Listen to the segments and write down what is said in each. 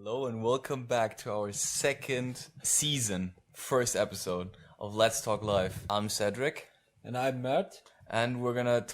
Hello and welcome back to our second season, first episode of Let's Talk Live. I'm Cedric. And I'm Mert. And we're gonna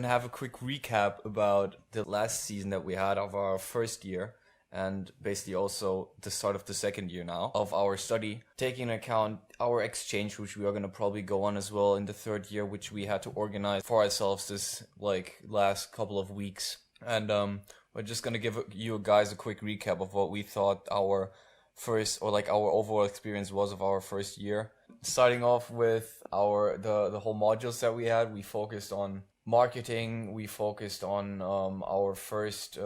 have a quick recap about the last season that we had of our first year, and basically also the start of the second year now of our study, taking into account our exchange, which we are gonna probably go on as well in the third year, which we had to organize for ourselves this last couple of weeks. And we're just gonna give you guys a quick recap of what we thought our first our overall experience was of our first year. Starting off with the whole modules that we had, we focused on marketing, we focused on our first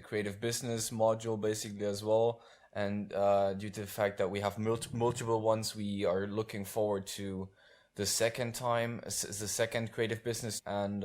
creative business module basically as well, and due to the fact that we have multiple ones, we are looking forward to the second creative business, and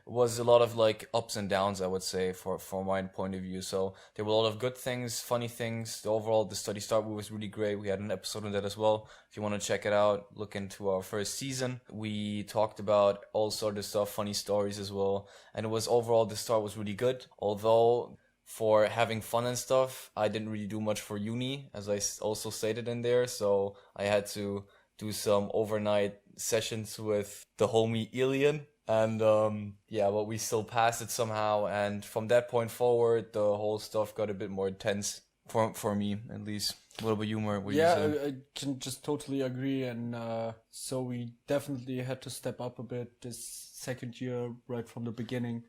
it was a lot of ups and downs, I would say, from my point of view. So there were a lot of good things, funny things. The study start was really great. We had an episode on that as well. If you want to check it out, look into our first season. We talked about all sort of stuff, funny stories as well, and the start was really good. Although for having fun and stuff, I didn't really do much for uni, as I also stated in there. So I had to do some overnight sessions with the homie Ilian. And but we still passed it somehow. And from that point forward, the whole stuff got a bit more intense for me, at least. What about you, Mert? I can just totally agree. And so we definitely had to step up a bit this second year right from the beginning.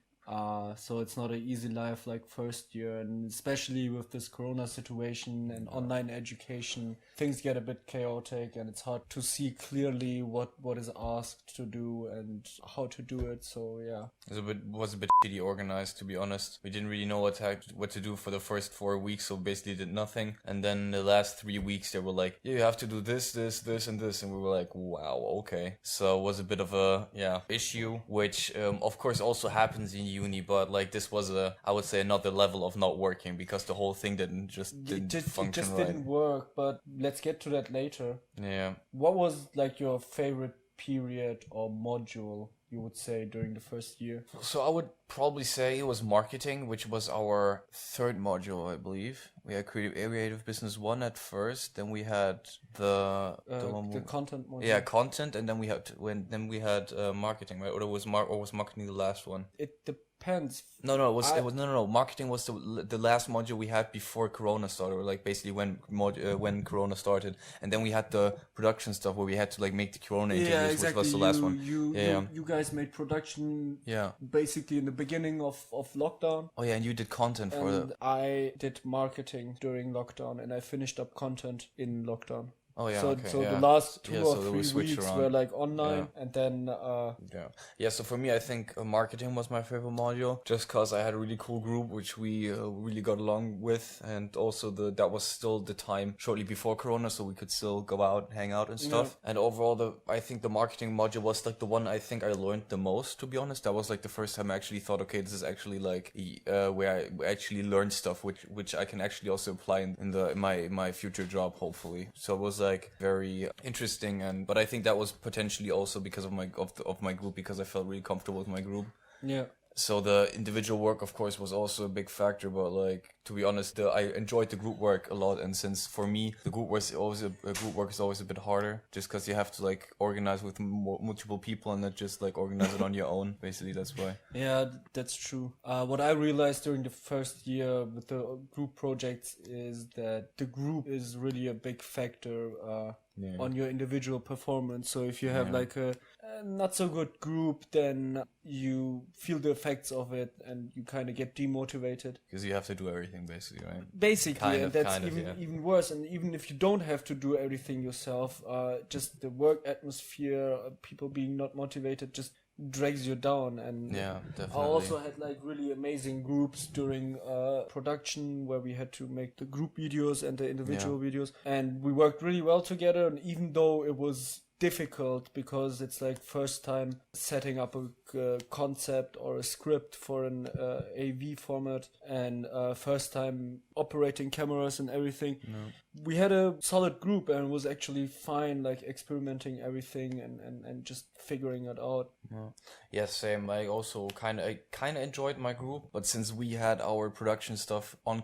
So it's not an easy life like first year, and especially with this corona situation and online education, things get a bit chaotic and it's hard to see clearly what is asked to do and how to do it. So yeah, it was a bit shitty organized, to be honest. We didn't really know what to do for the first 4 weeks, so basically did nothing. And then the last 3 weeks they were like, yeah, you have to do this and this, and we were like, wow, okay. So it was a bit of a issue, which of course also happens in uni, but this was I would say another level of not working, because the whole thing didn't function. It just right. didn't work, but let's get to that later. Yeah. What was your favorite period or module, you would say, during the first year? So I would probably say it was marketing, which was our third module, I believe. We had creative business 1 at first, then we had the content module. Yeah, content, and then we had marketing, right? Or was marketing the last one? It depends. No. Marketing was the last module we had before Corona started, or basically when Corona started, and then we had the production stuff where we had to make the Corona interviews, exactly. which was the last one. You guys made production. Yeah. Basically in the beginning of lockdown. Oh yeah, and you did content for and I did marketing during lockdown, and I finished up content in lockdown. Oh yeah. So the last 2 or 3 weeks around. were online, and then So for me, I think marketing was my favorite module, just because I had a really cool group which we really got along with, and also that was still the time shortly before Corona, so we could still go out, hang out and stuff. And overall, I think the marketing module was the one I think I learned the most, to be honest. That was the first time I actually thought, okay, this is actually where I actually learned stuff which I can actually also apply in my future job, hopefully. So it was very interesting, but I think that was potentially also because of my group, because I felt really comfortable with my group. Yeah. So the individual work, of course, was also a big factor, but to be honest, I enjoyed the group work a lot. And since for me the group work is always a bit harder, just because you have to organize with multiple people and not just organize it on your own. Basically, that's why. Yeah, that's true. What I realized during the first year with the group projects is that the group is really a big factor on your individual performance. So if you have a not so good group, then you feel the effects of it and you kind of get demotivated. Because you have to do everything, basically, right? Basically, that's even worse. And even if you don't have to do everything yourself, just the work atmosphere, people being not motivated, just drags you down. And yeah, definitely. I also had really amazing groups during production, where we had to make the group videos and the individual videos, and we worked really well together. And even though it was difficult because it's like first time setting up a concept or a script for an AV format, and first time operating cameras and everything. We had a solid group and it was actually fine, like experimenting everything and just figuring it out. Yeah, same. I also kind of enjoyed my group, but since we had our production stuff on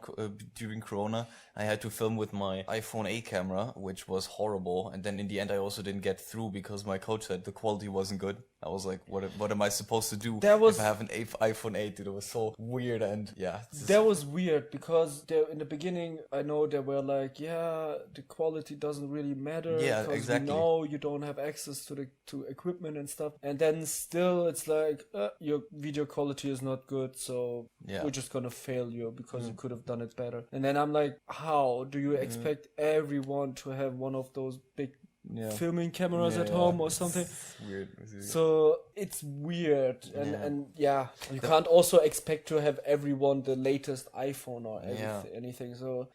during Corona, I had to film with my iPhone 8 camera, which was horrible. And then in the end, I also didn't get through because my coach said the quality wasn't good. I was like, what am I supposed to do if I have an iPhone 8? Dude, it was so weird, and yeah. That was weird because in the beginning, I know they were like, the quality doesn't really matter. Yeah, because exactly. we know you don't have access to equipment and stuff. And then still, it's like, your video quality is not good, so we're just gonna fail you because you could have done it better. And then I'm like, how do you expect everyone to have one of those big filming cameras at home or something? It's weird. So it's weird, and you can't also expect to have everyone the latest iPhone or anything. So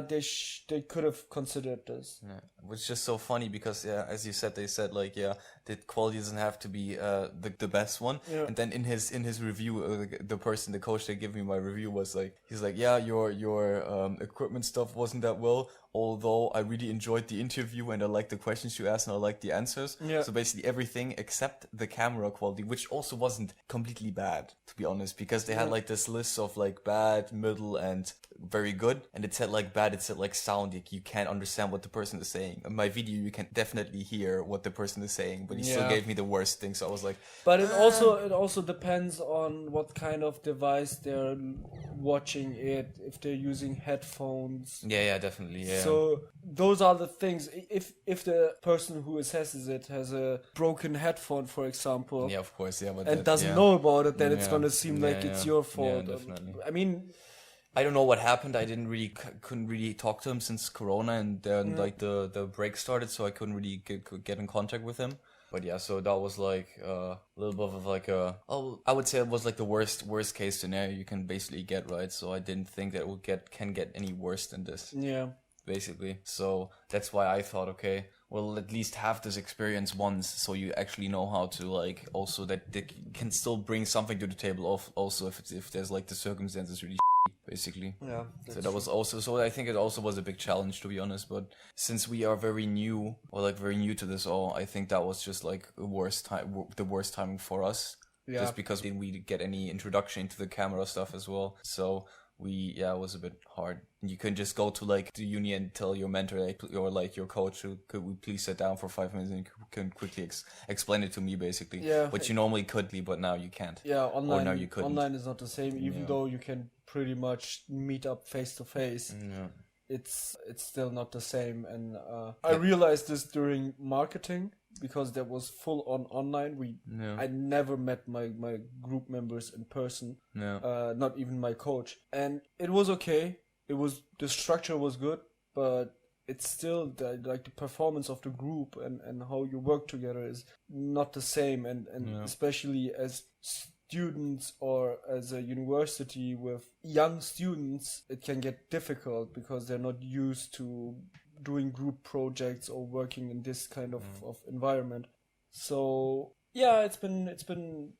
they could have considered this. Which is just so funny because as you said, they said like the quality doesn't have to be the best one. And then in his review, the coach that gave me my review was like, he's like, your equipment stuff wasn't that well, although I really enjoyed the interview and I liked the questions you asked and I liked the answers. So basically everything except the camera quality, which also wasn't completely bad, to be honest, because they had like this list of like bad, middle, and very good, and it said like bad, it said like sound, like you can't understand what the person is saying. In my video, you can definitely hear what the person is saying, but he still gave me the worst thing. So I was like, but it also depends on what kind of device they're watching it, if they're using headphones. Yeah, definitely. Yeah. So those are the things. If the person who assesses it has a broken headphone, for example, of course, but and doesn't know about it, then it's gonna seem like it's your fault. Definitely. I mean, I don't know what happened. I couldn't really talk to him since Corona, and then like the break started, so I couldn't really get in contact with him. But so that was like a little bit of like I would say it was like the worst case scenario you can basically get, right? So I didn't think that it can get any worse than this. Yeah. Basically. So that's why I thought, okay, well, at least have this experience once, so you actually know how to like also that they can still bring something to the table. Also, if there's like the circumstances really basically. Yeah. So that was also, so I think it also was a big challenge, to be honest. But since we are very new to this all, I think that was just like the worst timing for us. Yeah. Just because we didn't get any introduction to the camera stuff as well. So it was a bit hard. You can just go to like the uni and tell your mentor or like your coach, could we please sit down for 5 minutes and you can quickly explain it to me, basically. Yeah. Which you normally could, but now you can't. Yeah, online. Or now you couldn't. Online is not the same, even though you can pretty much meet up face to face. Yeah. It's still not the same, and I realized this during marketing because there was full on online. I never met my group members in person. No. Not even my coach, and it was okay. The structure was good, but it's still the performance of the group and how you work together is not the same, and especially as students or as a university with young students, it can get difficult because they're not used to doing group projects or working in this kind of environment. So it's been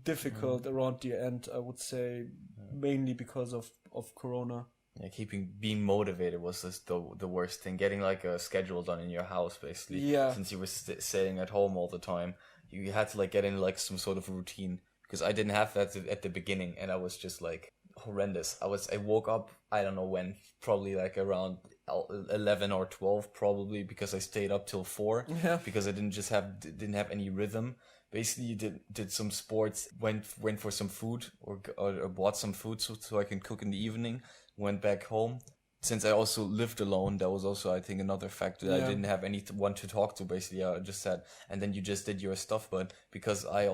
difficult around the end, I would say, mainly because of Corona. Yeah, being motivated was just the worst thing. Getting like a schedule done in your house, basically. Yeah. Since you were staying at home all the time, you had to like get in like some sort of routine. Because I didn't have that at the beginning, and I was just like horrendous. I woke up, I don't know when, probably like around 11 or 12 probably, because I stayed up till 4 because I didn't have any rhythm. Basically, did some sports, went for some food or bought some food so I can cook in the evening. Went back home. Since I also lived alone, that was also, I think, another factor. Yeah. I didn't have anyone to talk to, basically. I just said, and then you just did your stuff. But because I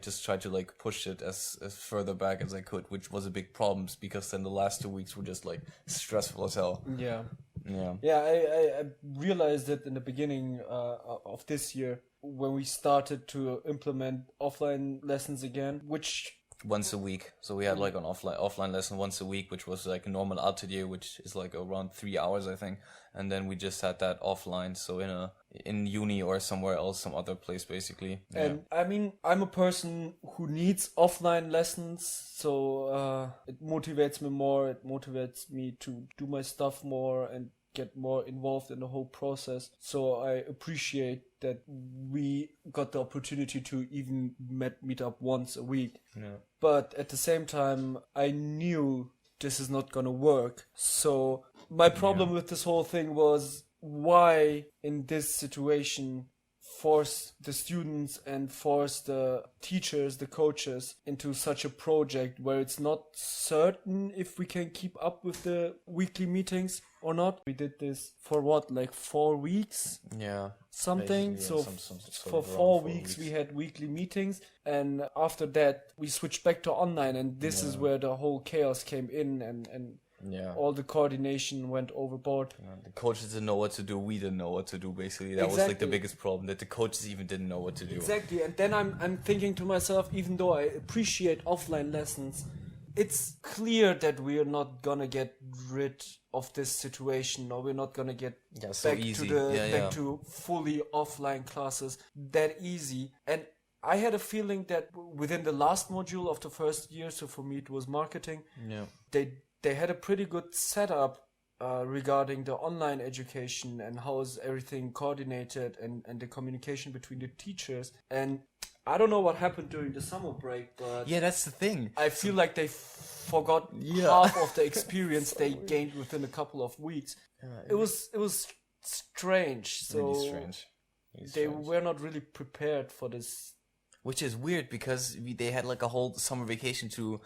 just tried to like push it as further back as I could, which was a big problem because then the last 2 weeks were just like stressful as hell. Yeah. I realized that in the beginning of this year when we started to implement offline lessons again, which once a week. So we had like an offline lesson once a week, which was like a normal atelier, which is like around 3 hours, I think. And then we just had that offline, so in uni or somewhere else, some other place, basically. Yeah. And I mean, I'm a person who needs offline lessons, so it motivates me more. It motivates me to do my stuff more and get more involved in the whole process. So I appreciate that we got the opportunity to even meet up once a week. Yeah. But at the same time, I knew this is not gonna work. So my problem with this whole thing was, why in this situation force the students and force the teachers, the coaches, into such a project where it's not certain if we can keep up with the weekly meetings or not. We did this for what, like 4 weeks? Yeah. Something. Basically, yeah, So sort for of around 4 weeks we had weekly meetings, and after that we switched back to online, and this is where the whole chaos came in, and Yeah. all the coordination went overboard. The coaches didn't know what to do. We didn't know what to do. Basically, that was like the Exactly. biggest problem. That the coaches even didn't know what to do. Exactly, and then I'm thinking to myself, even though I appreciate offline lessons, it's clear that we are not gonna get rid of this situation, or we're not gonna get So back easy. to the Yeah. to fully offline classes that easy. And I had a feeling that within the last module of the first year, so for me it was marketing, Yeah. they had a pretty good setup regarding the online education and how is everything coordinated, and the communication between the teachers. And I don't know what happened during the summer break, but Yeah, that's the thing. I feel like they forgot half of the experience they gained within a couple of weeks. It was strange. So Really strange. Really they strange. were not really prepared for this. Which is weird because they had like a whole summer vacation to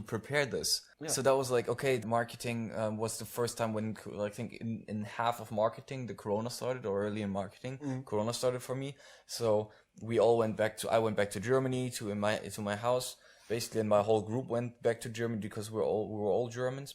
prepare this. Yeah. So that was like, okay, marketing was the first time when I think in half of marketing the corona started, or early in marketing corona started for me. So we all I went back to Germany to my house basically, and my whole group went back to Germany because we were all Germans.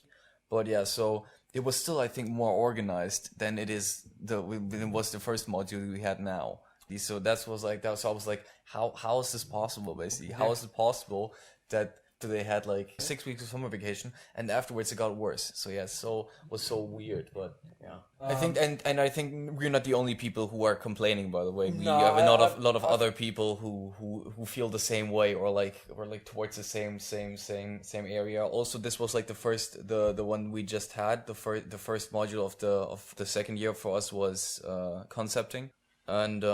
But yeah, so it was still, I think, more organized than it was the first module we had now. So so I was like, how is this possible, basically? How is it possible that they had like 6 weeks of summer vacation and afterwards it got worse? So yeah, was so weird, but yeah. I think and I think we're not the only people who are complaining, by the way. We have a lot of other people who feel the same way, or like towards the same area. Also, this was like the one we just had, the first module of the second year for us was concepting. And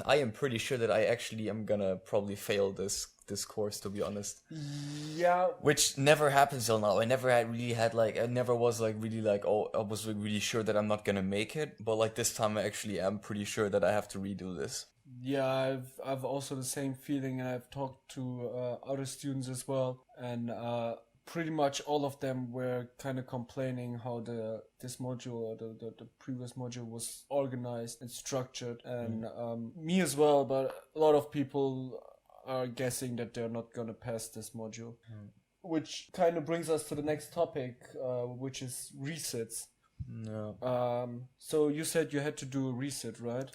I am pretty sure that I actually am gonna probably fail this course, to be honest. Yeah. Which never happens till now. I never was like really like, oh, I was like really sure that I'm not gonna make it. But like this time I actually am pretty sure that I have to redo this. Yeah, I've also the same feeling, and I've talked to other students as well, and pretty much all of them were kind of complaining how this module, or the previous module, was organized and structured, and me as well. But a lot of people are guessing that they're not gonna pass this module, which kind of brings us to the next topic, which is resets. No. So you said you had to do a reset, right?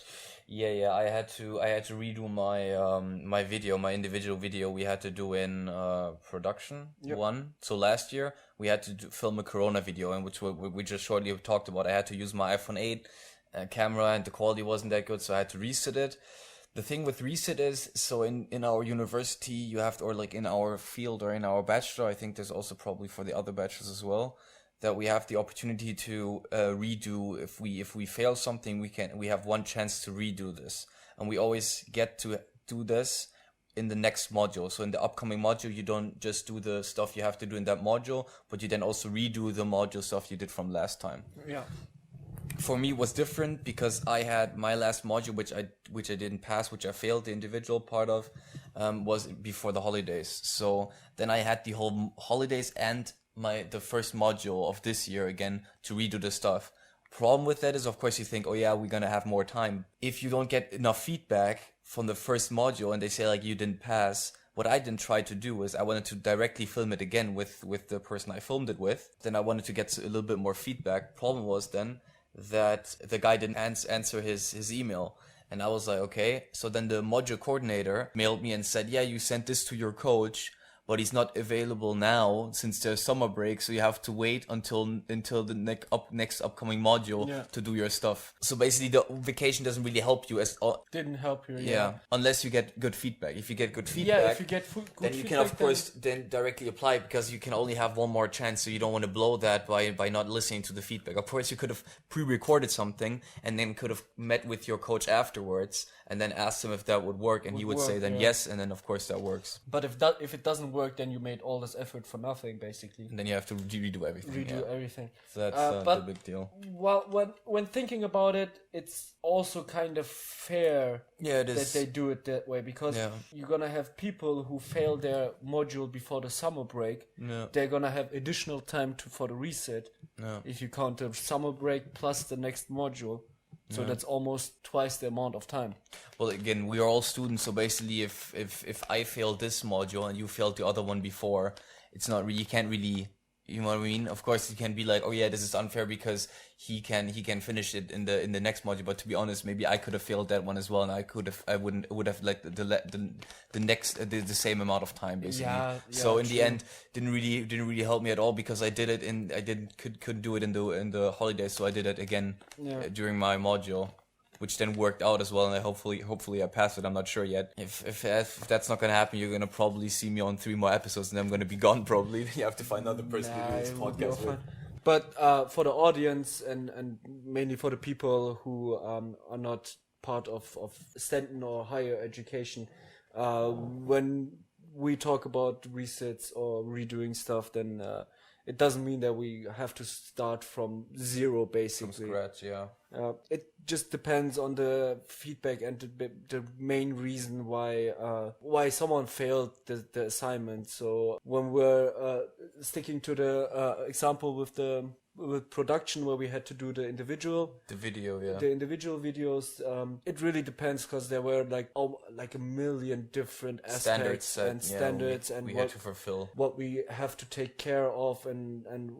Yeah. I had to redo my video, my individual video. We had to do in production one. So last year we had to film a Corona video, and which we just shortly talked about. I had to use my iPhone 8 camera, and the quality wasn't that good, so I had to reset it. The thing with reset is, so in our university you have to, or like in our field or in our bachelor, I think there's also probably for the other bachelors as well, that we have the opportunity to redo. If we fail something, we have one chance to redo this, and we always get to do this in the next module. So in the upcoming module, you don't just do the stuff you have to do in that module, but you then also redo the module stuff you did from last time. Yeah. For me, it was different because I had my last module, which I didn't pass, which I failed the individual part of, was before the holidays. So then I had the whole holidays and the first module of this year again to redo the stuff. Problem with that is, of course, you think, oh yeah, we're gonna have more time. If you don't get enough feedback from the first module and they say like you didn't pass, what I didn't try to do is I wanted to directly film it again with the person I filmed it with. Then I wanted to get a little bit more feedback. Problem was then that the guy didn't answer his email. And I was like, okay. So then the module coordinator mailed me and said, yeah, you sent this to your coach, but he's not available now since there's summer break, so you have to wait until the next upcoming module to do your stuff. So basically the vacation doesn't really help you Didn't help you. yeah, unless you get good feedback. If you get good feedback, Yeah, if you get good then you feedback, can of course then directly apply, because you can only have one more chance, so you don't want to blow that by not listening to the feedback. Of course, you could have pre-recorded something and then could have met with your coach afterwards and then asked him if that would work, and he would say then yes, and then of course that works. But if it doesn't work, then you made all this effort for nothing, basically. And then you have to redo everything. Everything. So that's the big deal. Well, when thinking about it, it's also kind of fair it is. that they do it that way, because you're gonna have people who fail their module before the summer break. They're gonna have additional time for the reset. If you count the summer break plus the next module. So that's almost twice the amount of time. Well, again, we are all students, so basically if I failed this module and you failed the other one before, it's not really, you can't really, you know what I mean? Of course, you can be like, oh yeah, this is unfair because he can finish it in the next module. But to be honest, maybe I could have failed that one as well, and I would have like the same amount of time basically. So in the end, didn't really help me at all, because I did it couldn't do it in the holidays, so I did it again during my module, which then worked out as well, and hopefully I passed it. I'm not sure yet. If that's not gonna happen, you're gonna probably see me on 3 more episodes, and I'm gonna be gone probably. You have to find another person to do this podcast with. But for the audience and mainly for the people who are not part of Stenden or higher education, when we talk about resets or redoing stuff, then it doesn't mean that we have to start from zero, basically. From scratch, yeah. It just depends on the feedback and the main reason why someone failed the assignment. So when we're sticking to the example with production, where we had to do the individual videos, it really depends, because there were like a million different aspects and standards and we had to fulfill what we have to take care of and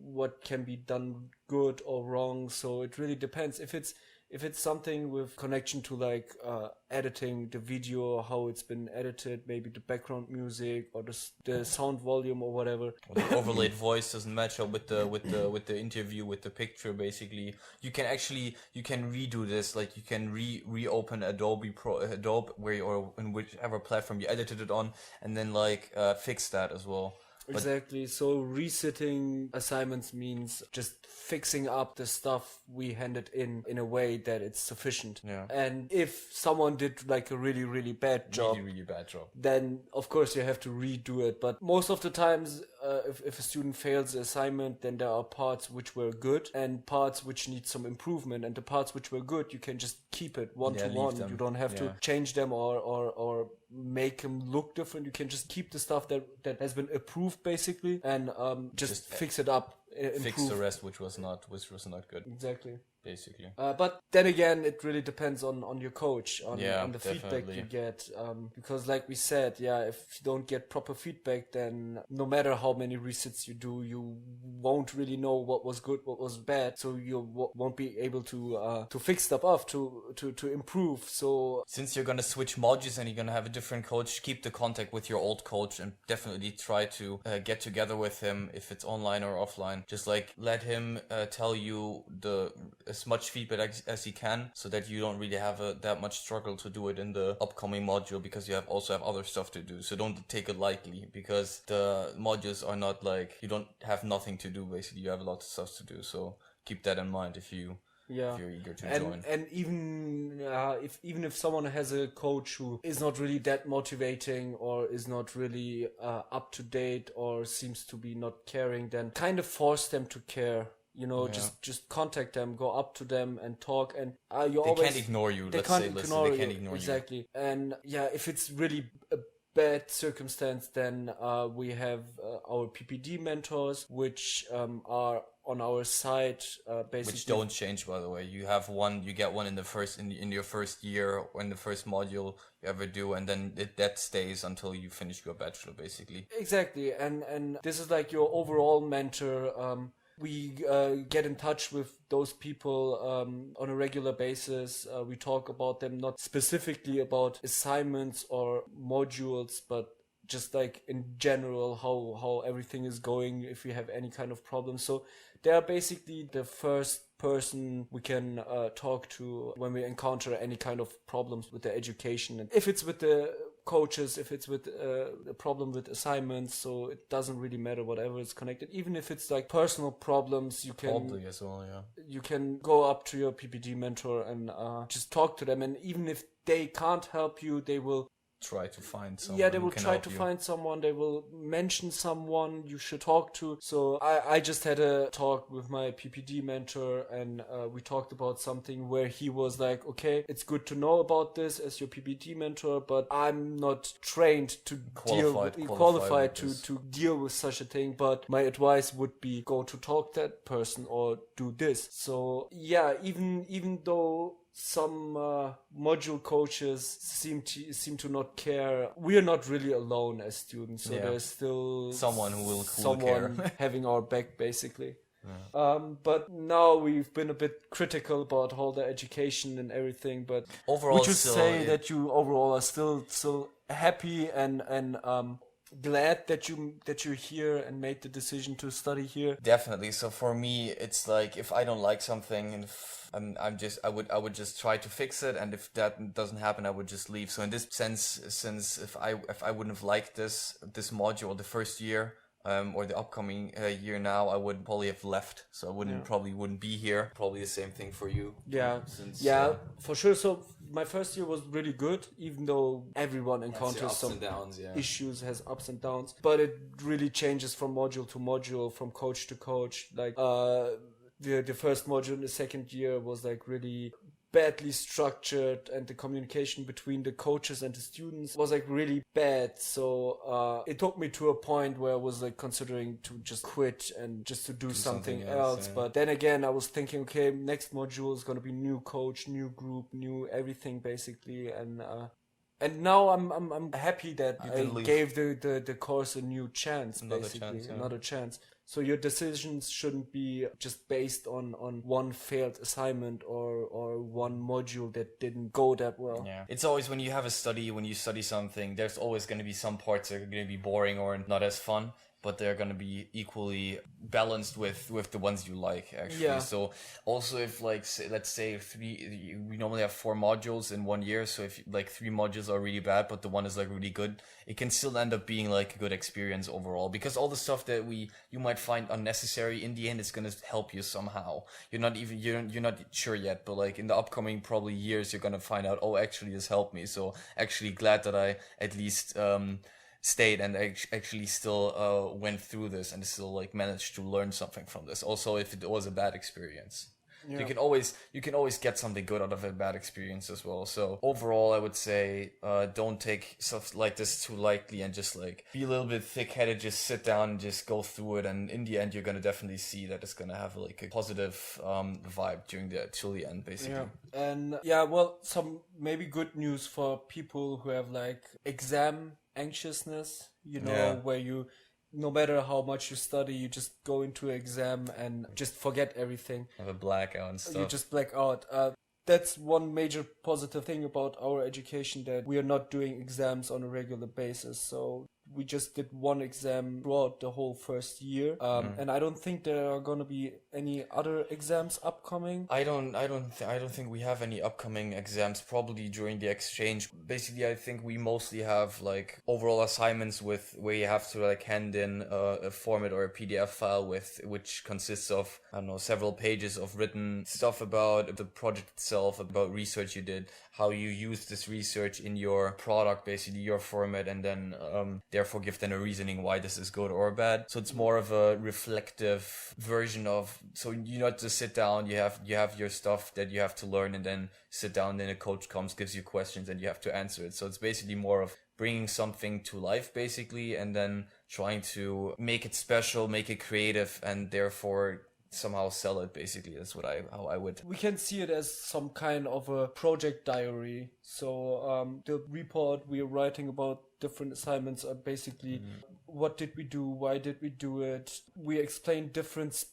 what can be done good or wrong. So it really depends. If it's something with connection to like editing the video, how it's been edited, maybe the background music or the sound volume or whatever. Or the overlaid voice doesn't match up with the interview, with the picture. Basically, you can redo this. Like you can reopen Adobe or in whichever platform you edited it on, and then fix that as well. Exactly. So resetting assignments means just fixing up the stuff we handed in a way that it's sufficient. Yeah. And if someone did like a really, really bad job, then of course you have to redo it. But most of the times, if a student fails the assignment, then there are parts which were good and parts which need some improvement. And the parts which were good, you can just keep it one to one. You don't have to change them or make them look different. You can just keep the stuff that has been approved basically, and just fix it up. Fix the rest which was not good. Exactly. Basically. But then again, it really depends on your coach, on the feedback you get. Because like we said, if you don't get proper feedback, then no matter how many resets you do, you won't really know what was good, what was bad. So you won't be able to fix stuff up, to improve. So since you're gonna switch modules and you're gonna have a different coach, keep the contact with your old coach and definitely try to get together with him, if it's online or offline. Just let him tell you as much feedback as he can, so that you don't really have that much struggle to do it in the upcoming module, because you also have other stuff to do. So don't take it lightly, because the modules are not like you don't have nothing to do. Basically, you have a lot of stuff to do. So keep that in mind if you're eager to join. And even if someone has a coach who is not really that motivating or is not really up to date or seems to be not caring, then kind of force them to care. Just contact them, go up to them and talk, and they can't ignore you. They can't ignore you. Exactly. And if it's really a bad circumstance, then we have our PPD mentors, which are on our site, basically. Which don't change, by the way. You get one in your first year or in the first module you ever do, and then that stays until you finish your bachelor, basically. Exactly. And this is like your overall mentor. We get in touch with those people on a regular basis. We talk about them, not specifically about assignments or modules, but just like in general how everything is going, if we have any kind of problem. So they are basically the first person we can talk to when we encounter any kind of problems with the education. And if it's with the coaches, if it's with a problem with assignments, so it doesn't really matter, whatever is connected. Even if it's like personal problems, you can Probably as well, yeah. you can go up to your PPD mentor and just talk to them. And even if they can't help you, they will Try to find someone. yeah, they who will can try help to you. find someone. They will mention someone you should talk to. So I just had a talk with my PPD mentor, and we talked about something where he was like, okay, it's good to know about this as your PPD mentor, but I'm not trained to qualified to deal with such a thing. But my advice would be go to talk to that person or do this. So yeah, even though some module coaches seem to not care, we are not really alone as students, so Yeah. there's still Someone who will someone care. having our back basically. But now we've been a bit critical about all the education and everything, but Overall, would you still, say it- that you overall are still happy and glad that you're here and made the decision to study here? Definitely. So for me, it's like if I don't like something, and if I would just try to fix it, and if that doesn't happen, I would just leave. So in this sense, since if I wouldn't have liked this module the first year, or the upcoming year now, I would probably have left. So I probably wouldn't be here. Probably the same thing for you. Yeah, Since, for sure. So my first year was really good, even though everyone Has encounters your ups some and downs, yeah. issues, has ups and downs, but it really changes from module to module, from coach to coach. Like the first module in the second year was like really badly structured, and the communication between the coaches and the students was like really bad. So it took me to a point where I was like considering to just quit and just to do something else. yeah. But then again, I was thinking, okay, next module is gonna be new coach, new group, new everything basically, and now I'm happy that I didn't leave. gave the course a new chance, Another basically, chance, yeah. another chance. So your decisions shouldn't be just based on one failed assignment or one module that didn't go that well. Yeah. It's always when you study something, there's always going to be some parts that are going to be boring or not as fun, but they're going to be equally balanced with the ones you like, actually. Yeah. So also if like, let's say we normally have 4 modules in 1 year. So if like 3 modules are really bad, but the one is like really good, it can still end up being like a good experience overall, because all the stuff that you might find unnecessary, in the end it's going to help you somehow. You're not sure yet, but like in the upcoming probably years, you're going to find out, oh, actually this helped me. So actually glad that I at least stayed and actually still went through this and still like managed to learn something from this. Also, if it was a bad experience. Yeah. You can always get something good out of a bad experience as well. So overall, I would say don't take stuff like this too lightly, and just like be a little bit thick-headed. Just sit down and just go through it, and in the end, you're gonna definitely see that it's gonna have like a positive vibe till the end, basically. Yeah. And yeah, well, some maybe good news for people who have like exam anxiousness, Yeah. where you, no matter how much you study, you just go into an exam and just forget everything. Have a blackout and stuff. You just black out. That's one major positive thing about our education, that we are not doing exams on a regular basis. So we just did one exam throughout the whole first year, and I don't think there are gonna be any other exams upcoming. I don't think we have any upcoming exams probably during the exchange. Basically, I think we mostly have like overall assignments where you have to like hand in a format or a PDF file which consists of, I don't know, several pages of written stuff about the project itself, about research you did, how you use this research in your product, basically your format, and then therefore give them a reasoning why this is good or bad. So it's more of a reflective version of, so you not just sit down, you have your stuff that you have to learn, and then sit down, then a coach comes, gives you questions, and you have to answer it. So it's basically more of bringing something to life, basically, and then trying to make it special, make it creative, and therefore somehow sell it, basically. That's how I would. We can see it as some kind of a project diary. So the report we are writing about different assignments are basically what did we do, why did we do it. We explain different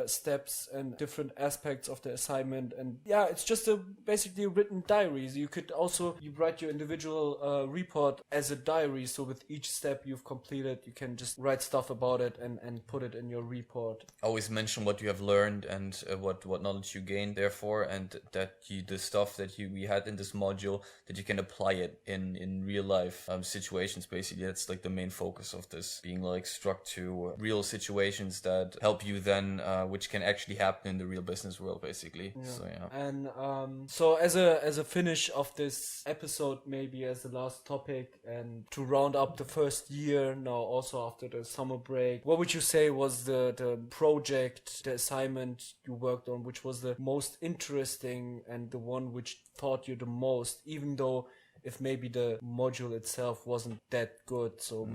steps and different aspects of the assignment. And yeah, it's just basically a written diary. You could also, you write your individual report as a diary. So with each step you've completed, you can just write stuff about it and put it in your report. Always mention what you have learned and what knowledge you gained therefore, and that the stuff that we had in this module, that you can apply it in real life situations. Basically, that's like the main focus of this, being like struck to real situations that help you then, which can actually happen in the real business world, basically. Yeah. So yeah. And so as a finish of this episode, maybe as the last topic, and to round up the first year now, also after the summer break, what would you say was the project, the assignment you worked on, which was the most interesting and the one which taught you the most, even though if maybe the module itself wasn't that good? So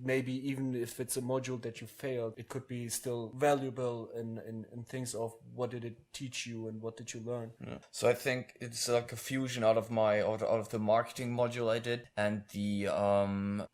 maybe even if it's a module that you failed, it could be still valuable in things of what did it teach you and what did you learn? Yeah. So I think it's like a fusion out of the marketing module I did and the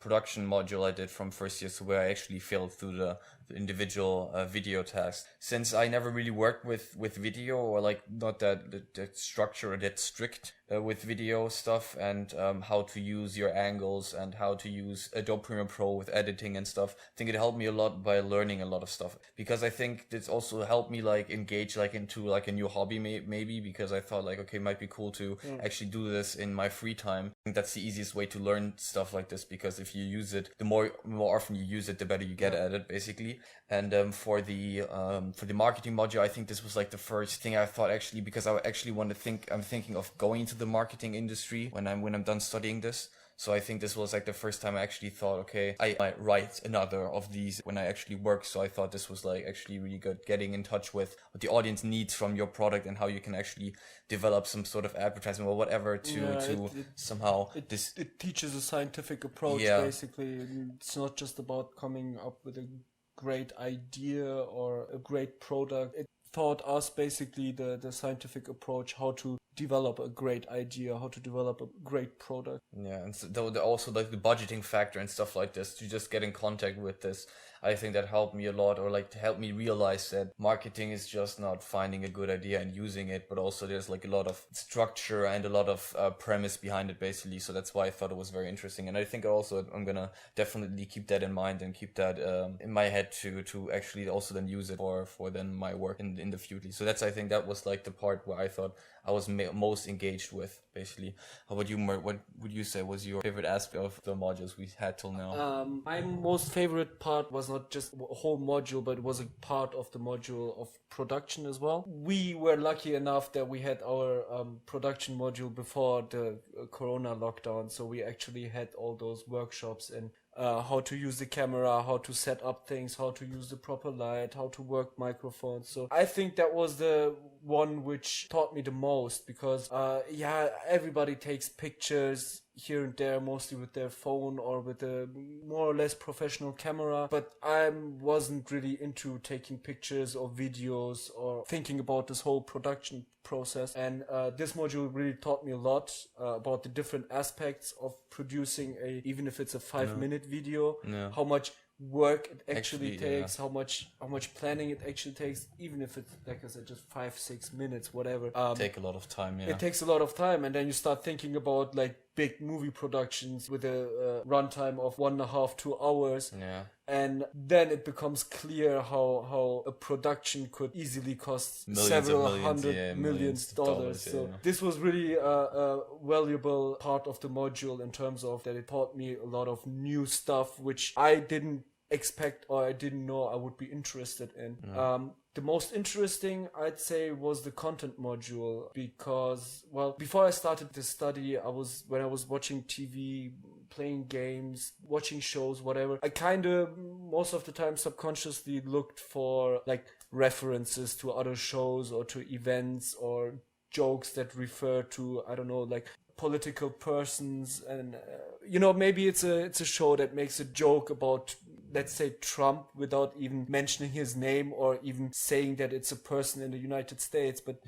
production module I did from first year, so where I actually failed through the individual video tasks. Since I never really worked with video, or like not that structure or that strict with video stuff, and how to use your angles and how to use Adobe Premiere Pro with editing and stuff. I think it helped me a lot by learning a lot of stuff, because I think this also helped me like engage like into like a new hobby maybe, because I thought like, okay, it might be cool to actually do this in my free time. I think that's the easiest way to learn stuff like this, because if you use it, the more often you use it, the better you get at it, basically. And for the marketing module, I think this was like the first thing I thought, actually, because I actually I'm thinking of going into the marketing industry when I'm done studying this. So I think this was like the first time I actually thought, okay, I might write another of these when I actually work. So I thought this was like actually really good, getting in touch with what the audience needs from your product and how you can actually develop some sort of advertisement or whatever to somehow it teaches a scientific approach, basically. It's not just about coming up with a great idea or a great product. It taught us basically the scientific approach, how to develop a great idea, how to develop a great product. Yeah, and so also like the budgeting factor and stuff like this, to just get in contact with this. I think that helped me a lot, or like to help me realize that marketing is just not finding a good idea and using it, but also there's like a lot of structure and a lot of premise behind it, basically. So that's why I thought it was very interesting. And I think also I'm gonna definitely keep that in mind and keep that in my head to actually also then use it for then my work in the future. So I think that was like the part where I thought I was most engaged with, basically. How about you, Mert? What would you say was your favorite aspect of the modules we had till now? My most favorite part was not just a whole module, but it was a part of the module of production as well. We were lucky enough that we had our production module before the Corona lockdown, so we actually had all those workshops and how to use the camera, how to set up things, how to use the proper light, how to work microphones. So I think that was the one which taught me the most, because everybody takes pictures here and there, mostly with their phone or with a more or less professional camera, but I wasn't really into taking pictures or videos or thinking about this whole production process. And this module really taught me a lot about the different aspects of producing even if it's a 5-minute video, how much work it actually takes, how much planning it actually takes, even if it's, like I said, just 5-6 minutes, whatever. Take a lot of time. It takes a lot of time, and then you start thinking about like big movie productions with a runtime of 1.5-2 hours. And then it becomes clear how a production could easily cost millions of dollars. So this was really a valuable part of the module, in terms of that it taught me a lot of new stuff which I didn't expect or I didn't know I would be interested in. The most interesting, I'd say, was the content module, because, well, before I started this study, when I was watching TV, playing games, watching shows, whatever, I kind of, most of the time, subconsciously looked for like references to other shows or to events or jokes that refer to, I don't know, like political persons. And maybe it's a show that makes a joke about let's say Trump, without even mentioning his name or even saying that it's a person in the United States, but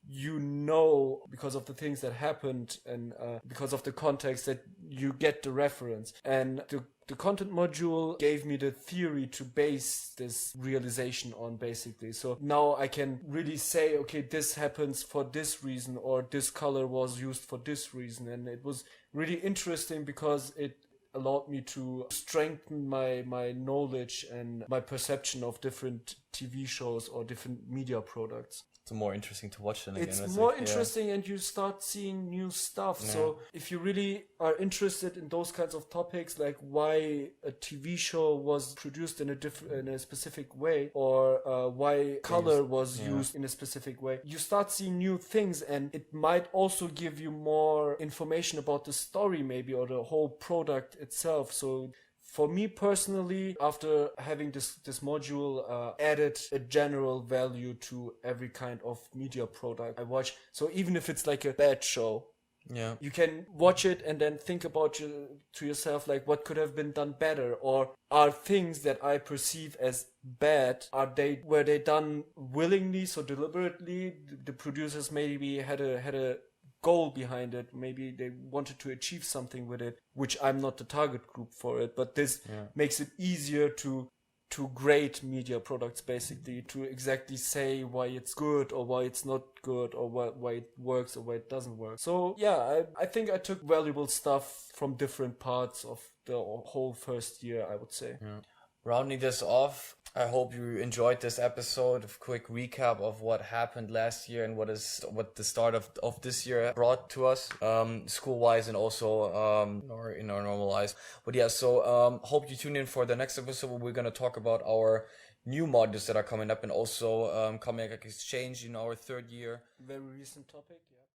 you know, because of the things that happened and because of the context, that you get the reference. And the content module gave me the theory to base this realization on, basically. So now I can really say, okay, this happens for this reason, or this color was used for this reason. And it was really interesting because it allowed me to strengthen my knowledge and my perception of different TV shows or different media products. It's more interesting to watch than again. It's more interesting, and you start seeing new stuff. So if you really are interested in those kinds of topics, like why a TV show was produced in a specific way, or why color was used in a specific way, you start seeing new things, and it might also give you more information about the story, maybe, or the whole product itself. So for me personally, after having this module, added a general value to every kind of media product I watch. So even if it's like a bad show, you can watch it and then think about to yourself, like, what could have been done better, or are things that I perceive as bad, were they done willingly, so deliberately? The producers maybe had a goal behind it. Maybe they wanted to achieve something with it, which I'm not the target group for it. But this makes it easier to grade media products, basically, to exactly say why it's good or why it's not good, or why it works or why it doesn't work. So yeah, I think I took valuable stuff from different parts of the whole first year, I would say. Rounding this off, I hope you enjoyed this episode. A quick recap of what happened last year and what the start of this year brought to us, school-wise and also in our normal lives. But yeah, so hope you tune in for the next episode where we're going to talk about our new modules that are coming up, and also comic exchange in our third year. Very recent topic, yeah.